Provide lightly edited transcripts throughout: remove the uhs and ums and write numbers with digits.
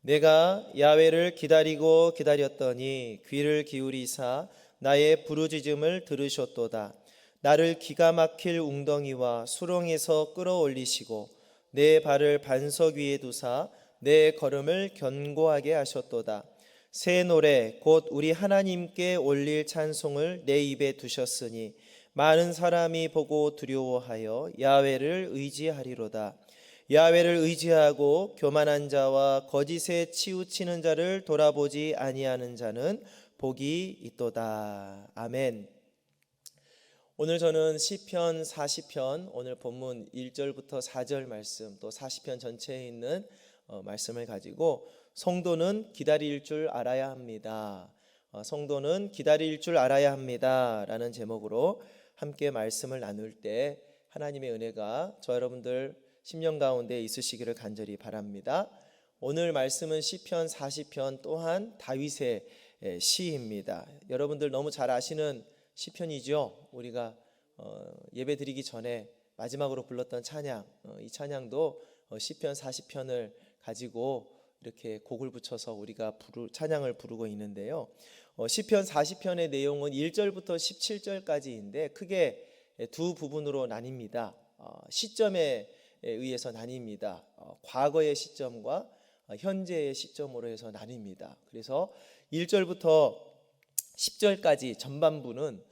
내가 야훼를 기다리고 기다렸더니 귀를 기울이사 나의 부르짖음을 들으셨도다. 나를 기가 막힐 웅덩이와 수렁에서 끌어올리시고 내 발을 반석 위에 두사 내 걸음을 견고하게 하셨도다. 새 노래 곧 우리 하나님께 올릴 찬송을 내 입에 두셨으니 많은 사람이 보고 두려워하여 야훼를 의지하리로다. 야훼를 의지하고 교만한 자와 거짓에 치우치는 자를 돌아보지 아니하는 자는 복이 있도다. 아멘. 오늘 저는 시편 40편 오늘 본문 1절부터 4절 말씀 또 40편 전체에 있는 말씀을 가지고 성도는 기다릴 줄 알아야 합니다. 성도는 기다릴 줄 알아야 합니다 라는 제목으로 함께 말씀을 나눌 때 하나님의 은혜가 저 여러분들 심령 가운데 있으시기를 간절히 바랍니다. 오늘 말씀은 시편 40편 또한 다윗의 시입니다. 여러분들 너무 잘 아시는 시편이죠. 우리가 예배 드리기 전에 마지막으로 불렀던 찬양, 이 찬양도 시편 40편을 가지고 이렇게 곡을 붙여서 우리가 찬양을 부르고 있는데요. 시편 40편의 내용은 1절부터 17절까지인데 크게 두 부분으로 나뉩니다. 시점에 의해서 나뉩니다. 과거의 시점과 현재의 시점으로 해서 나뉩니다. 그래서 1절부터 10절까지 전반부는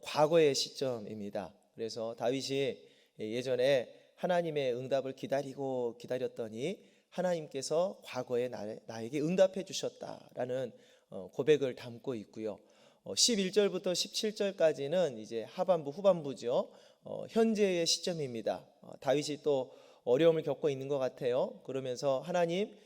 과거의 시점입니다. 그래서 다윗이 예전에 하나님의 응답을 기다렸더니 하나님께서 과거에 나에게 응답해 주셨다라는 고백을 담고 있고요. 11절부터 17절까지는 이제 하반부 후반부죠. 현재의 시점입니다. 다윗이 또 어려움을 겪고 있는 것 같아요. 그러면서 하나님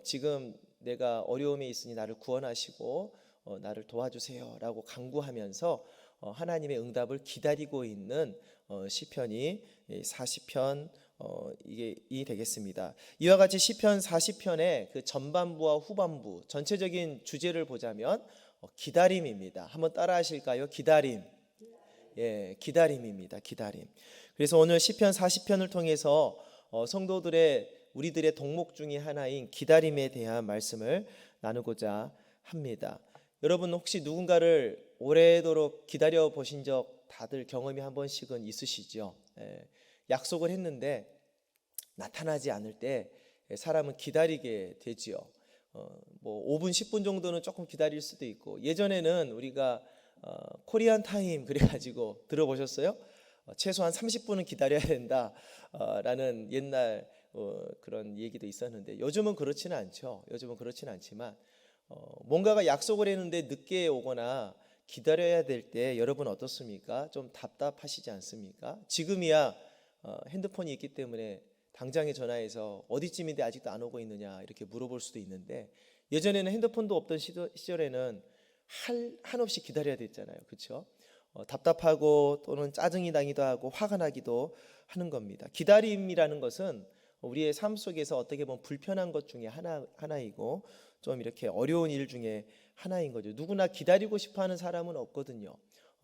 지금 내가 어려움에 있으니 나를 구원하시고 나를 도와주세요 라고 간구하면서 하나님의 응답을 기다리고 있는 시편이 40편 이게 되겠습니다. 이와 같이 시편 40편의 그 전반부와 후반부 전체적인 주제를 보자면 기다림입니다. 한번 따라 하실까요? 기다림. 예, 기다림입니다. 기다림. 그래서 오늘 시편 40편을 통해서 우리들의 덕목 중에 하나인 기다림에 대한 말씀을 나누고자 합니다. 여러분 혹시 누군가를 오래도록 기다려 보신 적 다들 경험이 한 번씩은 있으시죠? 예, 약속을 했는데 나타나지 않을 때 사람은 기다리게 되지요. 뭐 5분 10분 정도는 조금 기다릴 수도 있고, 예전에는 우리가 코리안 타임 그래가지고 들어보셨어요? 최소한 30분은 기다려야 된다 라는 옛날 그런 얘기도 있었는데 요즘은 그렇지는 않죠. 요즘은 그렇지는 않지만 뭔가가 약속을 했는데 늦게 오거나 기다려야 될 때 여러분 어떻습니까? 좀 답답하시지 않습니까? 지금이야 핸드폰이 있기 때문에 당장에 전화해서 어디쯤인데 아직도 안 오고 있느냐 이렇게 물어볼 수도 있는데, 예전에는 핸드폰도 없던 시절에는 한없이 기다려야 됐잖아요. 그렇죠? 답답하고 또는 짜증이 나기도 하고 화가 나기도 하는 겁니다. 기다림이라는 것은 우리의 삶 속에서 어떻게 보면 불편한 것 중에 하나이고 좀 이렇게 어려운 일 중에 하나인 거죠. 누구나 기다리고 싶어하는 사람은 없거든요.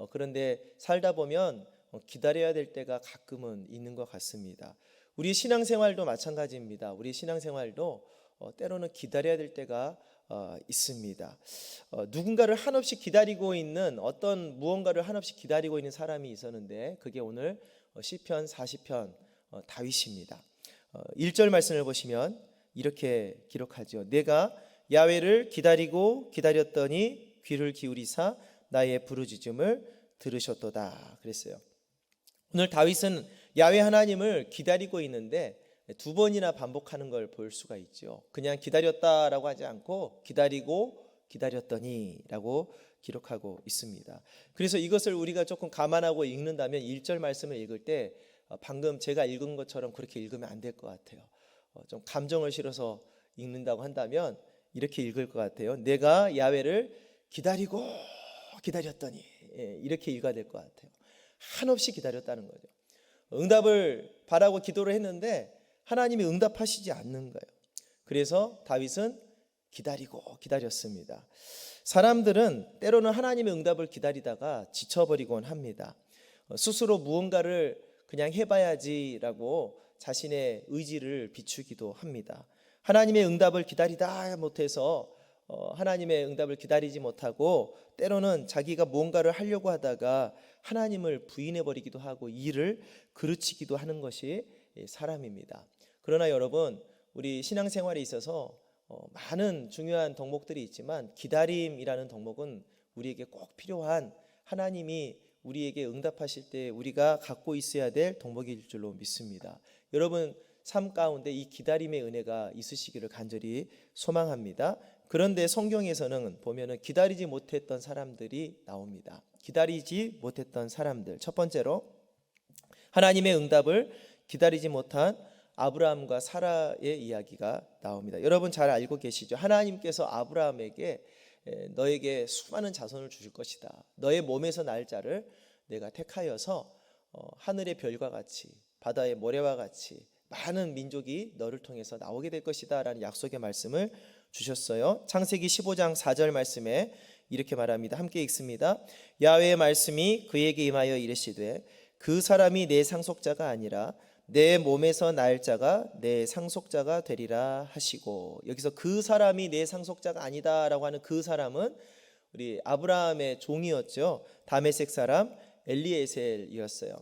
그런데 살다 보면 기다려야 될 때가 가끔은 있는 것 같습니다. 우리 신앙생활도 마찬가지입니다. 우리 신앙생활도 때로는 기다려야 될 때가 있습니다. 누군가를 한없이 기다리고 있는 무언가를 한없이 기다리고 있는 사람이 있었는데 그게 오늘 시편 40편 다윗입니다. 1절 말씀을 보시면 이렇게 기록하죠. 내가 야훼를 기다리고 기다렸더니 귀를 기울이사 나의 부르짖음을 들으셨도다 그랬어요. 오늘 다윗은 야훼 하나님을 기다리고 있는데 두 번이나 반복하는 걸 볼 수가 있죠. 그냥 기다렸다라고 하지 않고 기다리고 기다렸더니 라고 기록하고 있습니다. 그래서 이것을 우리가 조금 감안하고 읽는다면 1절 말씀을 읽을 때 방금 제가 읽은 것처럼 그렇게 읽으면 안 될 것 같아요. 좀 감정을 실어서 읽는다고 한다면 이렇게 읽을 것 같아요. 내가 야훼를 기다리고 기다렸더니, 이렇게 읽어야 될 것 같아요. 한없이 기다렸다는 거죠. 응답을 바라고 기도를 했는데 하나님이 응답하시지 않는 거예요. 그래서 다윗은 기다리고 기다렸습니다. 사람들은 때로는 하나님의 응답을 기다리다가 지쳐버리곤 합니다. 스스로 무언가를 그냥 해봐야지라고 자신의 의지를 비추기도 합니다. 하나님의 응답을 기다리다 못해서 하나님의 응답을 기다리지 못하고 때로는 자기가 뭔가를 하려고 하다가 하나님을 부인해 버리기도 하고 일을 그르치기도 하는 것이 사람입니다. 그러나 여러분, 우리 신앙생활에 있어서 많은 중요한 덕목들이 있지만 기다림이라는 덕목은 우리에게 꼭 필요한, 하나님이 우리에게 응답하실 때 우리가 갖고 있어야 될 덕목일 줄로 믿습니다. 여러분 삶 가운데 이 기다림의 은혜가 있으시기를 간절히 소망합니다. 그런데 성경에서는 보면은 기다리지 못했던 사람들이 나옵니다. 기다리지 못했던 사람들. 첫 번째로 하나님의 응답을 기다리지 못한 아브라함과 사라의 이야기가 나옵니다. 여러분 잘 알고 계시죠? 하나님께서 아브라함에게 너에게 수많은 자손을 주실 것이다. 너의 몸에서 날 자를 내가 택하여서 하늘의 별과 같이 바다의 모래와 같이 많은 민족이 너를 통해서 나오게 될 것이다 라는 약속의 말씀을 주셨어요. 창세기 15장 4절 말씀에 이렇게 말합니다. 함께 읽습니다. 야훼의 말씀이 그에게 임하여 이르시되 그 사람이 내 상속자가 아니라 내 몸에서 날 자가 내 상속자가 되리라 하시고, 여기서 그 사람이 내 상속자가 아니다라고 하는 그 사람은 우리 아브라함의 종이었죠. 다메섹 사람 엘리에셀이었어요.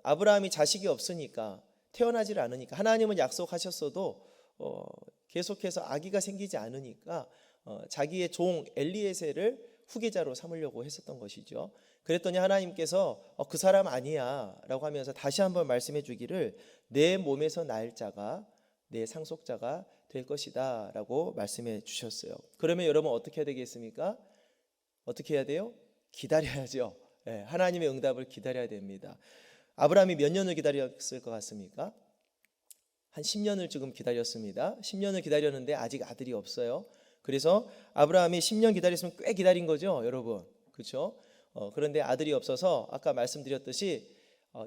아브라함이 자식이 없으니까, 태어나질 않으니까, 하나님은 약속하셨어도 계속해서 아기가 생기지 않으니까 자기의 종 엘리에셀을 후계자로 삼으려고 했었던 것이죠. 그랬더니 하나님께서 그 사람 아니야 라고 하면서 다시 한번 말씀해 주기를 내 몸에서 날 자가 내 상속자가 될 것이다 라고 말씀해 주셨어요. 그러면 여러분 어떻게 해야 되겠습니까? 어떻게 해야 돼요? 기다려야죠. 하나님의 응답을 기다려야 됩니다. 아브라함이 몇 년을 기다렸을 것 같습니까? 한 10년을 지금 기다렸습니다. 10년을 기다렸는데 아직 아들이 없어요. 그래서 아브라함이 10년 기다렸으면 꽤 기다린 거죠, 여러분. 그렇죠? 그런데 아들이 없어서 아까 말씀드렸듯이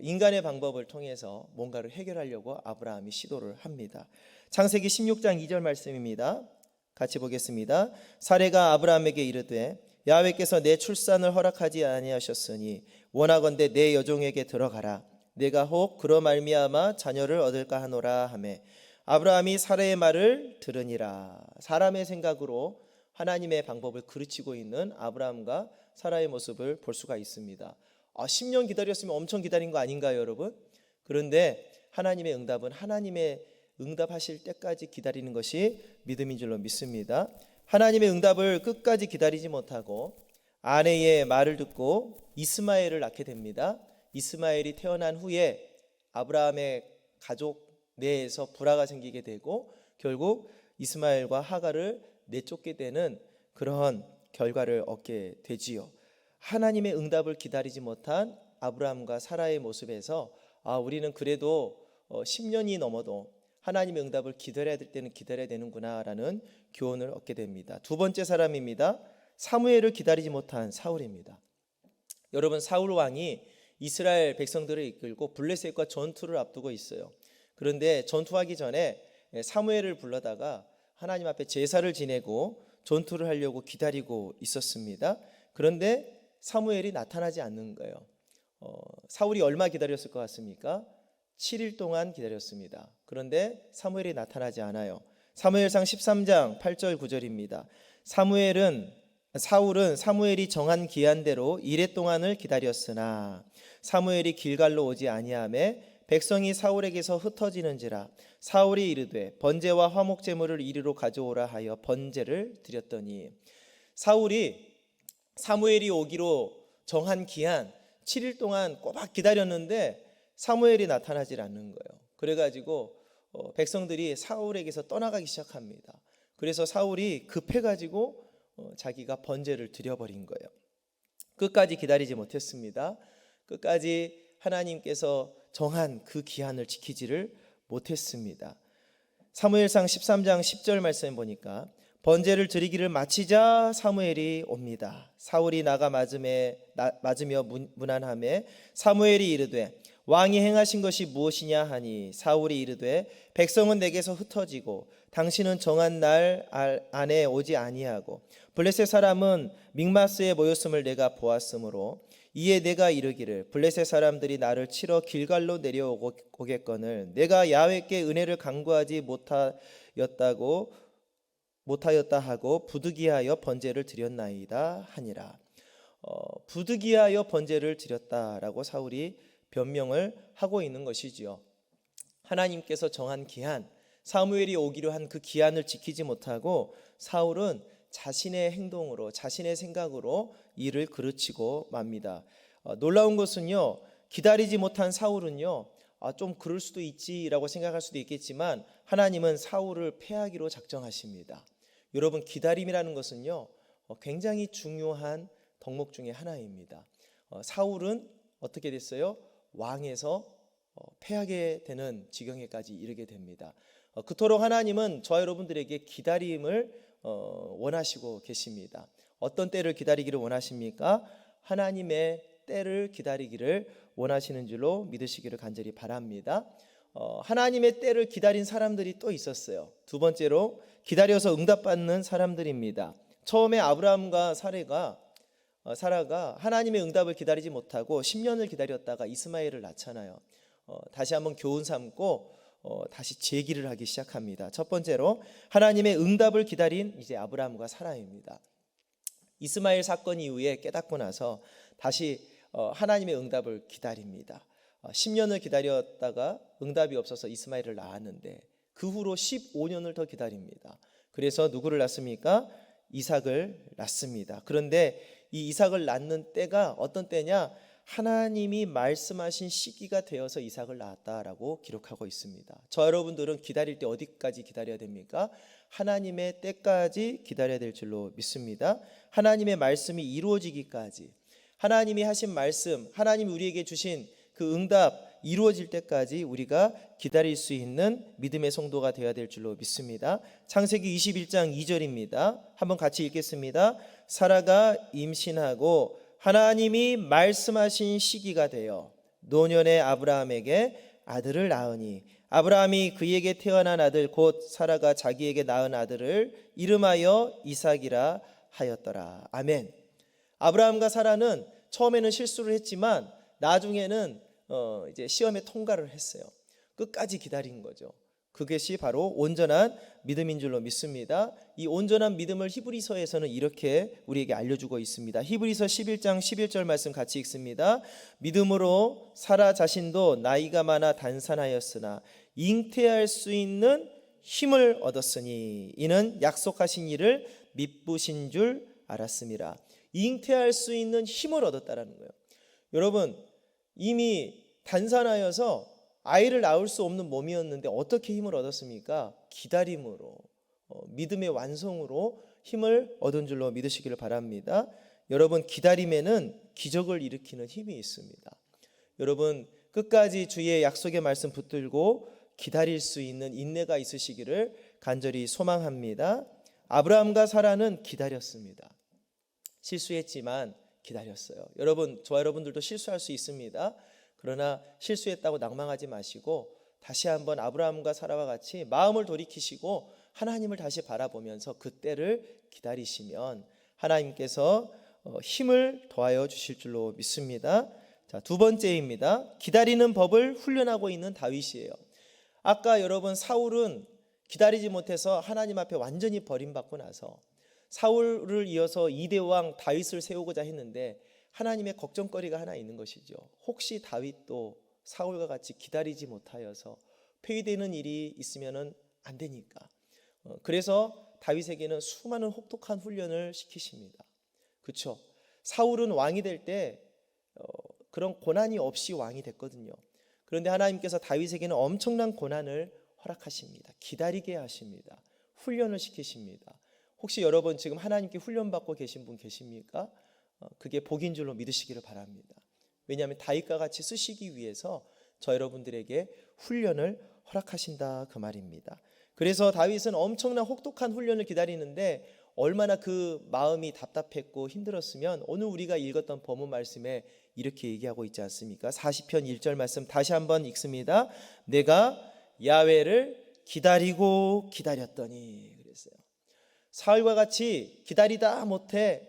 인간의 방법을 통해서 뭔가를 해결하려고 아브라함이 시도를 합니다. 창세기 16장 2절 말씀입니다. 같이 보겠습니다. 사레가 아브라함에게 이르되 야훼께서 내 출산을 허락하지 아니하셨으니 원하건대 내 여종에게 들어가라. 내가 혹 그로 말미암아 자녀를 얻을까 하노라 하매 아브라함이 사레의 말을 들으니라. 사람의 생각으로 하나님의 방법을 그르치고 있는 아브라함과 사라의 모습을 볼 수가 있습니다. 10년 기다렸으면 엄청 기다린 거 아닌가요, 여러분? 그런데 하나님의 응답은 하나님의 응답하실 때까지 기다리는 것이 믿음인 줄로 믿습니다. 하나님의 응답을 끝까지 기다리지 못하고 아내의 말을 듣고 이스마엘을 낳게 됩니다. 이스마엘이 태어난 후에 아브라함의 가족 내에서 불화가 생기게 되고 결국 이스마엘과 하갈을 내쫓게 되는 그런 결과를 얻게 되지요. 하나님의 응답을 기다리지 못한 아브라함과 사라의 모습에서 우리는 그래도 10년이 넘어도 하나님의 응답을 기다려야 될 때는 기다려야 되는구나 라는 교훈을 얻게 됩니다. 두 번째 사람입니다. 사무엘을 기다리지 못한 사울입니다. 여러분, 사울 왕이 이스라엘 백성들을 이끌고 블레셋과 전투를 앞두고 있어요. 그런데 전투하기 전에 사무엘을 불러다가 하나님 앞에 제사를 지내고 전투를 하려고 기다리고 있었습니다. 그런데 사무엘이 나타나지 않는 거예요. 사울이 얼마 기다렸을 것 같습니까? 7일 동안 기다렸습니다. 그런데 사무엘이 나타나지 않아요. 사무엘상 13장 8절 9절입니다. 사울은 사무엘이 정한 기한대로 이레 동안을 기다렸으나 사무엘이 길갈로 오지 아니하매 백성이 사울에게서 흩어지는지라 사울이 이르되 번제와 화목 제물을 이리로 가져오라 하여 번제를 드렸더니, 사울이 사무엘이 오기로 정한 기한 7일 동안 꼬박 기다렸는데 사무엘이 나타나질 않는 거예요. 그래가지고 백성들이 사울에게서 떠나가기 시작합니다. 그래서 사울이 급해가지고 자기가 번제를 드려버린 거예요. 끝까지 기다리지 못했습니다. 끝까지 하나님께서 정한 그 기한을 지키지를 못했습니다. 사무엘상 13장 10절 말씀에 보니까 번제를 드리기를 마치자 사무엘이 옵니다. 사울이 나가 맞으며 문안하매 사무엘이 이르되 왕이 행하신 것이 무엇이냐 하니 사울이 이르되 백성은 내게서 흩어지고 당신은 정한 날 안에 오지 아니하고 블레셋 사람은 믹마스에 모였음을 내가 보았으므로 이에 내가 이르기를 블레셋 사람들이 나를 치러 길갈로 내려오겠거늘 내가 야훼께 은혜를 간구하지 못하였다 하고 부득이하여 번제를 드렸나이다 하니라. 부득이하여 번제를 드렸다라고 사울이 변명을 하고 있는 것이지요. 하나님께서 정한 기한, 사무엘이 오기로 한 그 기한을 지키지 못하고 사울은 자신의 행동으로, 자신의 생각으로 일을 그르치고 맙니다. 놀라운 것은요, 기다리지 못한 사울은요, 좀 그럴 수도 있지라고 생각할 수도 있겠지만 하나님은 사울을 패하기로 작정하십니다. 여러분, 기다림이라는 것은요, 굉장히 중요한 덕목 중에 하나입니다. 사울은 어떻게 됐어요? 왕에서 패하게 되는 지경에까지 이르게 됩니다. 그토록 하나님은 저와 여러분들에게 기다림을 원하시고 계십니다. 어떤 때를 기다리기를 원하십니까? 하나님의 때를 기다리기를 원하시는 줄로 믿으시기를 간절히 바랍니다. 하나님의 때를 기다린 사람들이 또 있었어요. 두 번째로 기다려서 응답받는 사람들입니다. 처음에 아브라함과 사라가 하나님의 응답을 기다리지 못하고 10년을 기다렸다가 이스마엘을 낳잖아요. 다시 한번 교훈 삼고 다시 재기를 하기 시작합니다. 첫 번째로 하나님의 응답을 기다린 이제 아브라함과 사라입니다. 이스마엘 사건 이후에 깨닫고 나서 다시 하나님의 응답을 기다립니다. 10년을 기다렸다가 응답이 없어서 이스마엘을 낳았는데 그 후로 15년을 더 기다립니다. 그래서 누구를 낳습니까? 이삭을 낳습니다. 그런데 이 이삭을 낳는 때가 어떤 때냐? 하나님이 말씀하신 시기가 되어서 이삭을 낳았다라고 기록하고 있습니다. 저 여러분들은 기다릴 때 어디까지 기다려야 됩니까? 하나님의 때까지 기다려야 될 줄로 믿습니다. 하나님의 말씀이 이루어지기까지, 하나님이 하신 말씀, 하나님이 우리에게 주신 그 응답 이루어질 때까지 우리가 기다릴 수 있는 믿음의 성도가 되어야 될 줄로 믿습니다. 창세기 21장 2절입니다. 한번 같이 읽겠습니다. 사라가 임신하고 하나님이 말씀하신 시기가 되어 노년의 아브라함에게 아들을 낳으니 아브라함이 그에게 태어난 아들 곧 사라가 자기에게 낳은 아들을 이름하여 이삭이라 하였더라. 아멘. 아브라함과 사라는 처음에는 실수를 했지만 나중에는 이제 시험에 통과를 했어요. 끝까지 기다린 거죠. 그것이 바로 온전한 믿음인 줄로 믿습니다. 이 온전한 믿음을 히브리서에서는 이렇게 우리에게 알려주고 있습니다. 히브리서 11장 11절 말씀 같이 읽습니다. 믿음으로 사라 자신도 나이가 많아 단산하였으나 잉태할 수 있는 힘을 얻었으니 이는 약속하신 일을 미쁘신 줄 알았습니다. 잉태할 수 있는 힘을 얻었다라는 거예요. 여러분, 이미 단산하여서 아이를 낳을 수 없는 몸이었는데 어떻게 힘을 얻었습니까? 기다림으로, 믿음의 완성으로 힘을 얻은 줄로 믿으시기를 바랍니다. 여러분, 기다림에는 기적을 일으키는 힘이 있습니다. 여러분, 끝까지 주의 약속의 말씀 붙들고 기다릴 수 있는 인내가 있으시기를 간절히 소망합니다. 아브라함과 사라는 기다렸습니다. 실수했지만 기다렸어요. 여러분, 저와 여러분들도 실수할 수 있습니다. 그러나 실수했다고 낭망하지 마시고 다시 한번 아브라함과 사라와 같이 마음을 돌이키시고 하나님을 다시 바라보면서 그때를 기다리시면 하나님께서 힘을 더하여 주실 줄로 믿습니다. 자, 두 번째입니다. 기다리는 법을 훈련하고 있는 다윗이에요. 아까 여러분, 사울은 기다리지 못해서 하나님 앞에 완전히 버림받고 나서 사울을 이어서 2대 왕 다윗을 세우고자 했는데 하나님의 걱정거리가 하나 있는 것이죠. 혹시 다윗도 사울과 같이 기다리지 못하여서 폐위되는 일이 있으면 안 되니까. 그래서 다윗에게는 수많은 혹독한 훈련을 시키십니다. 그렇죠? 사울은 왕이 될 때 그런 고난이 없이 왕이 됐거든요. 그런데 하나님께서 다윗에게는 엄청난 고난을 허락하십니다. 기다리게 하십니다. 훈련을 시키십니다. 혹시 여러분 지금 하나님께 훈련받고 계신 분 계십니까? 그게 복인 줄로 믿으시기를 바랍니다. 왜냐하면 다윗과 같이 쓰시기 위해서 저 여러분들에게 훈련을 허락하신다 그 말입니다. 그래서 다윗은 엄청난 혹독한 훈련을 기다리는데 얼마나 그 마음이 답답했고 힘들었으면 오늘 우리가 읽었던 본문 말씀에 이렇게 얘기하고 있지 않습니까? 40편 1절 말씀 다시 한번 읽습니다. 내가 야훼를 기다리고 기다렸더니 그랬어요. 사울과 같이 기다리다 못해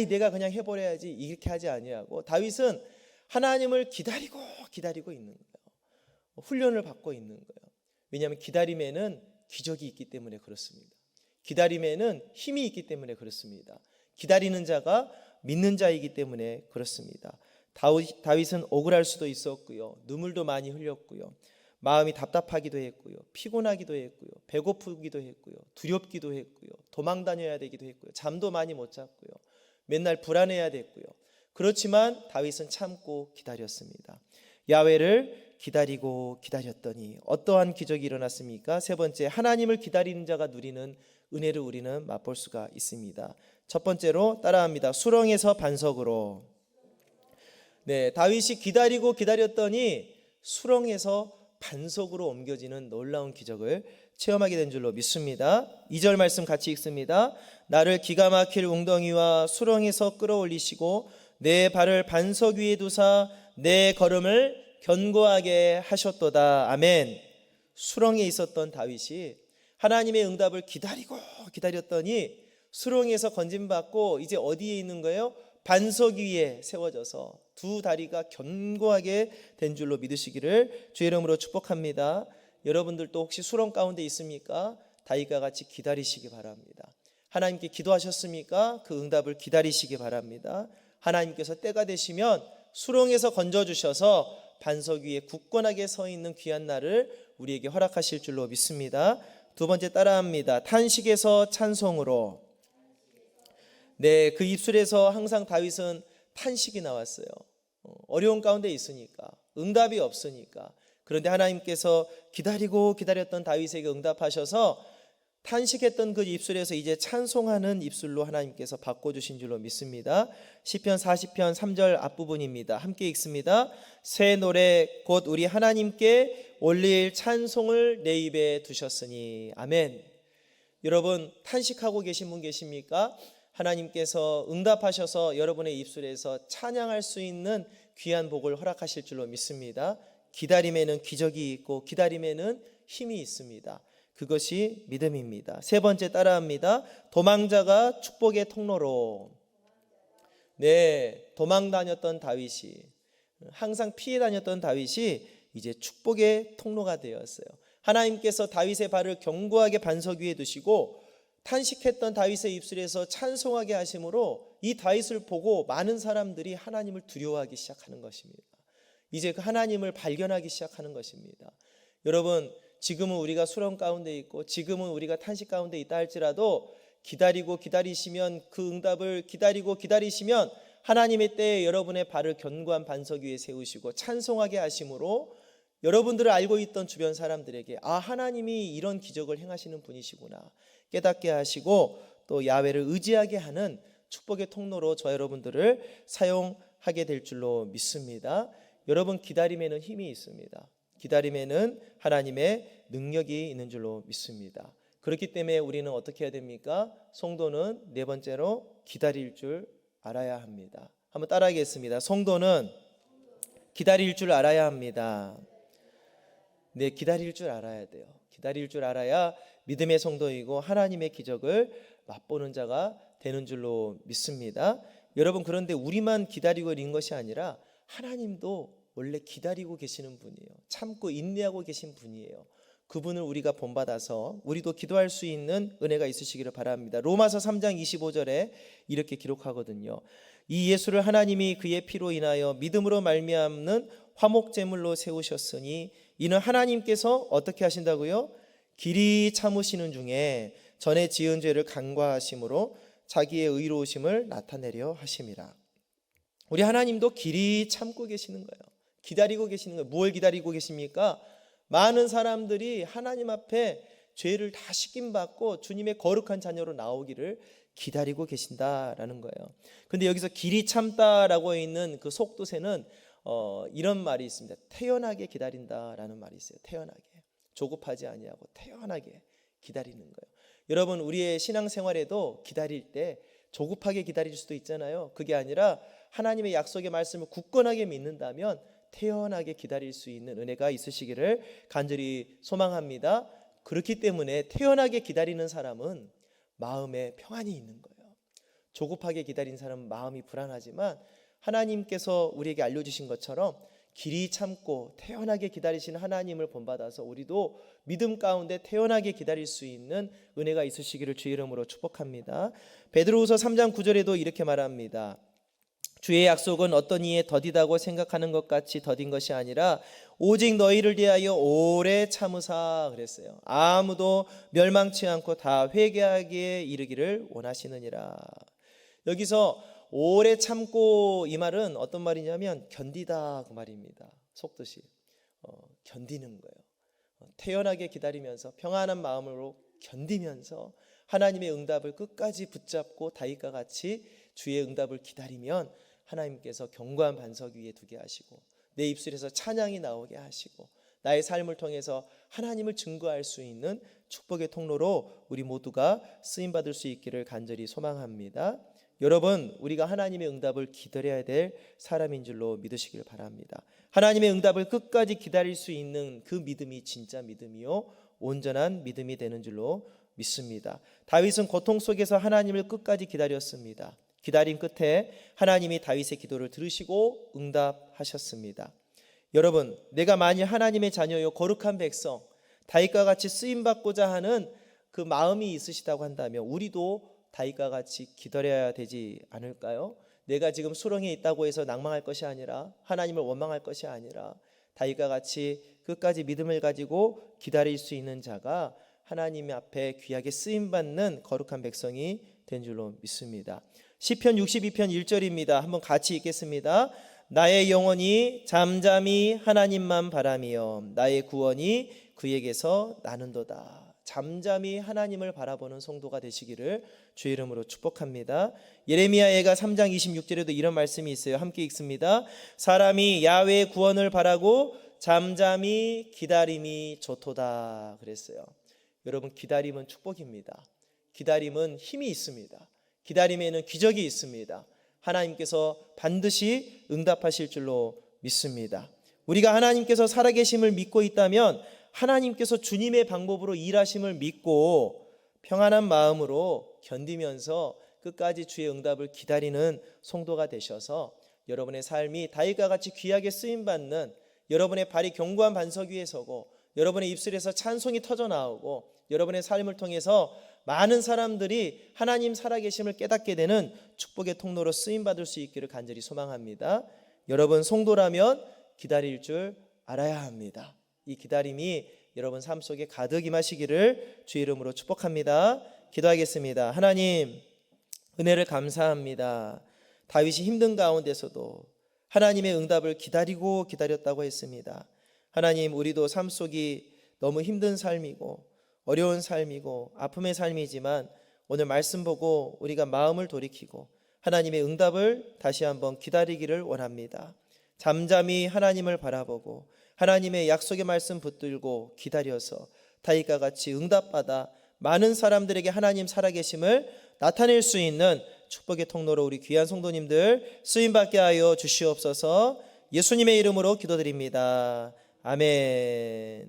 내가 그냥 해버려야지 이렇게 하지 아니하고 다윗은 하나님을 기다리고 있는 거예요. 훈련을 받고 있는 거예요. 왜냐하면 기다림에는 기적이 있기 때문에 그렇습니다. 기다림에는 힘이 있기 때문에 그렇습니다. 기다리는 자가 믿는 자이기 때문에 그렇습니다. 다윗은 억울할 수도 있었고요. 눈물도 많이 흘렸고요. 마음이 답답하기도 했고요. 피곤하기도 했고요. 배고프기도 했고요. 두렵기도 했고요. 도망 다녀야 되기도 했고요. 잠도 많이 못 잤고요. 맨날 불안해야 됐고요. 그렇지만 다윗은 참고 기다렸습니다. 야훼를 기다리고 기다렸더니 어떠한 기적이 일어났습니까? 세 번째, 하나님을 기다리는 자가 누리는 은혜를 우리는 맛볼 수가 있습니다. 첫 번째로 따라합니다. 수렁에서 반석으로. 네, 다윗이 기다리고 기다렸더니 수렁에서 반석으로 옮겨지는 놀라운 기적을 체험하게 된 줄로 믿습니다. 2절 말씀 같이 읽습니다. 나를 기가 막힐 웅덩이와 수렁에서 끌어올리시고 내 발을 반석 위에 두사 내 걸음을 견고하게 하셨도다. 아멘. 수렁에 있었던 다윗이 하나님의 응답을 기다리고 기다렸더니 수렁에서 건짐받고 이제 어디에 있는 거예요? 반석 위에 세워져서 두 다리가 견고하게 된 줄로 믿으시기를 주의 이름으로 축복합니다. 여러분들도 혹시 수렁 가운데 있습니까? 다윗과 같이 기다리시기 바랍니다. 하나님께 기도하셨습니까? 그 응답을 기다리시기 바랍니다. 하나님께서 때가 되시면 수렁에서 건져주셔서 반석 위에 굳건하게 서 있는 귀한 날을 우리에게 허락하실 줄로 믿습니다. 두 번째 따라합니다. 탄식에서 찬송으로. 네, 그 입술에서 항상 다윗은 탄식이 나왔어요. 어려운 가운데 있으니까, 응답이 없으니까. 그런데 하나님께서 기다리고 기다렸던 다윗에게 응답하셔서 탄식했던 그 입술에서 이제 찬송하는 입술로 하나님께서 바꿔주신 줄로 믿습니다. 시편 40편 3절 앞부분입니다. 함께 읽습니다. 새 노래 곧 우리 하나님께 올릴 찬송을 내 입에 두셨으니. 아멘. 여러분, 탄식하고 계신 분 계십니까? 하나님께서 응답하셔서 여러분의 입술에서 찬양할 수 있는 귀한 복을 허락하실 줄로 믿습니다. 기다림에는 기적이 있고 기다림에는 힘이 있습니다. 그것이 믿음입니다. 세 번째 따라합니다. 도망자가 축복의 통로로. 네, 도망 다녔던 다윗이, 항상 피해 다녔던 다윗이 이제 축복의 통로가 되었어요. 하나님께서 다윗의 발을 견고하게 반석 위에 두시고 탄식했던 다윗의 입술에서 찬송하게 하심으로 이 다윗을 보고 많은 사람들이 하나님을 두려워하기 시작하는 것입니다. 이제 그 하나님을 발견하기 시작하는 것입니다. 여러분, 지금은 우리가 수렁 가운데 있고 지금은 우리가 탄식 가운데 있다 할지라도 기다리고 기다리시면, 그 응답을 기다리고 기다리시면 하나님의 때에 여러분의 발을 견고한 반석 위에 세우시고 찬송하게 하심으로 여러분들을 알고 있던 주변 사람들에게 아, 하나님이 이런 기적을 행하시는 분이시구나 깨닫게 하시고 또 야훼를 의지하게 하는 축복의 통로로 저 여러분들을 사용하게 될 줄로 믿습니다. 여러분, 기다림에는 힘이 있습니다. 기다림에는 하나님의 능력이 있는 줄로 믿습니다. 그렇기 때문에 우리는 어떻게 해야 됩니까? 성도는 네 번째로 기다릴 줄 알아야 합니다. 한번 따라하겠습니다. 성도는 기다릴 줄 알아야 합니다. 네, 기다릴 줄 알아야 돼요. 기다릴 줄 알아야 믿음의 성도이고 하나님의 기적을 맛보는 자가 되는 줄로 믿습니다. 여러분, 그런데 우리만 기다리고 있는 것이 아니라 하나님도 원래 기다리고 계시는 분이에요. 참고 인내하고 계신 분이에요. 그분을 우리가 본받아서 우리도 기도할 수 있는 은혜가 있으시기를 바랍니다. 로마서 3장 25절에 이렇게 기록하거든요. 이 예수를 하나님이 그의 피로 인하여 믿음으로 말미암는 화목제물로 세우셨으니 이는 하나님께서 어떻게 하신다고요? 길이 참으시는 중에 전에 지은 죄를 간과하심으로 자기의 의로우심을 나타내려 하심이라. 우리 하나님도 길이 참고 계시는 거예요. 기다리고 계시는 거예요. 뭘 기다리고 계십니까? 많은 사람들이 하나님 앞에 죄를 다 씻김받고 주님의 거룩한 자녀로 나오기를 기다리고 계신다라는 거예요. 근데 여기서 길이 참다라고 있는 그 속뜻에는 이런 말이 있습니다. 태연하게 기다린다라는 말이 있어요. 태연하게. 조급하지 아니하고 태연하게 기다리는 거예요. 여러분, 우리의 신앙생활에도 기다릴 때 조급하게 기다릴 수도 있잖아요. 그게 아니라 하나님의 약속의 말씀을 굳건하게 믿는다면 태연하게 기다릴 수 있는 은혜가 있으시기를 간절히 소망합니다. 그렇기 때문에 태연하게 기다리는 사람은 마음에 평안이 있는 거예요. 조급하게 기다리는 사람은 마음이 불안하지만 하나님께서 우리에게 알려주신 것처럼 길이 참고 태연하게 기다리시는 하나님을 본받아서 우리도 믿음 가운데 태연하게 기다릴 수 있는 은혜가 있으시기를 주의 이름으로 축복합니다. 베드로후서 3장 9절에도 이렇게 말합니다. 주의 약속은 어떤 이에 더디다고 생각하는 것 같이 더딘 것이 아니라 오직 너희를 대하여 오래 참으사 그랬어요. 아무도 멸망치 않고 다 회개하기에 이르기를 원하시느니라. 여기서 오래 참고 이 말은 어떤 말이냐면 견디다 그 말입니다. 속뜻이 견디는 거예요. 태연하게 기다리면서 평안한 마음으로 견디면서 하나님의 응답을 끝까지 붙잡고 다윗과 같이 주의 응답을 기다리면 하나님께서 견고한 반석 위에 두게 하시고 내 입술에서 찬양이 나오게 하시고 나의 삶을 통해서 하나님을 증거할 수 있는 축복의 통로로 우리 모두가 쓰임받을 수 있기를 간절히 소망합니다. 여러분, 우리가 하나님의 응답을 기다려야 될 사람인 줄로 믿으시길 바랍니다. 하나님의 응답을 끝까지 기다릴 수 있는 그 믿음이 진짜 믿음이요 온전한 믿음이 되는 줄로 믿습니다. 다윗은 고통 속에서 하나님을 끝까지 기다렸습니다. 기다림 끝에 하나님이 다윗의 기도를 들으시고 응답하셨습니다. 여러분, 내가 만일 하나님의 자녀요 거룩한 백성 다윗과 같이 쓰임받고자 하는 그 마음이 있으시다고 한다면 우리도 다윗과 같이 기다려야 되지 않을까요? 내가 지금 수렁에 있다고 해서 낭망할 것이 아니라 하나님을 원망할 것이 아니라 다윗과 같이 끝까지 믿음을 가지고 기다릴 수 있는 자가 하나님 앞에 귀하게 쓰임받는 거룩한 백성이 된 줄로 믿습니다. 시편 62편 1절입니다. 한번 같이 읽겠습니다. 나의 영혼이 잠잠히 하나님만 바라며 나의 구원이 그에게서 나는도다. 잠잠히 하나님을 바라보는 성도가 되시기를 주의 이름으로 축복합니다. 예레미야애가 3장 26절에도 이런 말씀이 있어요. 함께 읽습니다. 사람이 야훼의 구원을 바라고 잠잠히 기다림이 좋도다 그랬어요. 여러분, 기다림은 축복입니다. 기다림은 힘이 있습니다. 기다림에는 기적이 있습니다. 하나님께서 반드시 응답하실 줄로 믿습니다. 우리가 하나님께서 살아계심을 믿고 있다면 하나님께서 주님의 방법으로 일하심을 믿고 평안한 마음으로 견디면서 끝까지 주의 응답을 기다리는 성도가 되셔서 여러분의 삶이 다윗과 같이 귀하게 쓰임받는, 여러분의 발이 견고한 반석 위에 서고 여러분의 입술에서 찬송이 터져나오고 여러분의 삶을 통해서 많은 사람들이 하나님 살아계심을 깨닫게 되는 축복의 통로로 쓰임받을 수 있기를 간절히 소망합니다. 여러분, 성도라면 기다릴 줄 알아야 합니다. 이 기다림이 여러분 삶 속에 가득 임하시기를 주의 이름으로 축복합니다. 기도하겠습니다. 하나님, 은혜를 감사합니다. 다윗이 힘든 가운데서도 하나님의 응답을 기다리고 기다렸다고 했습니다. 하나님, 우리도 삶 속이 너무 힘든 삶이고 어려운 삶이고 아픔의 삶이지만 오늘 말씀 보고 우리가 마음을 돌이키고 하나님의 응답을 다시 한번 기다리기를 원합니다. 잠잠히 하나님을 바라보고 하나님의 약속의 말씀 붙들고 기다려서 다윗과 같이 응답받아 많은 사람들에게 하나님 살아계심을 나타낼 수 있는 축복의 통로로 우리 귀한 성도님들 쓰임받게 하여 주시옵소서. 예수님의 이름으로 기도드립니다. 아멘.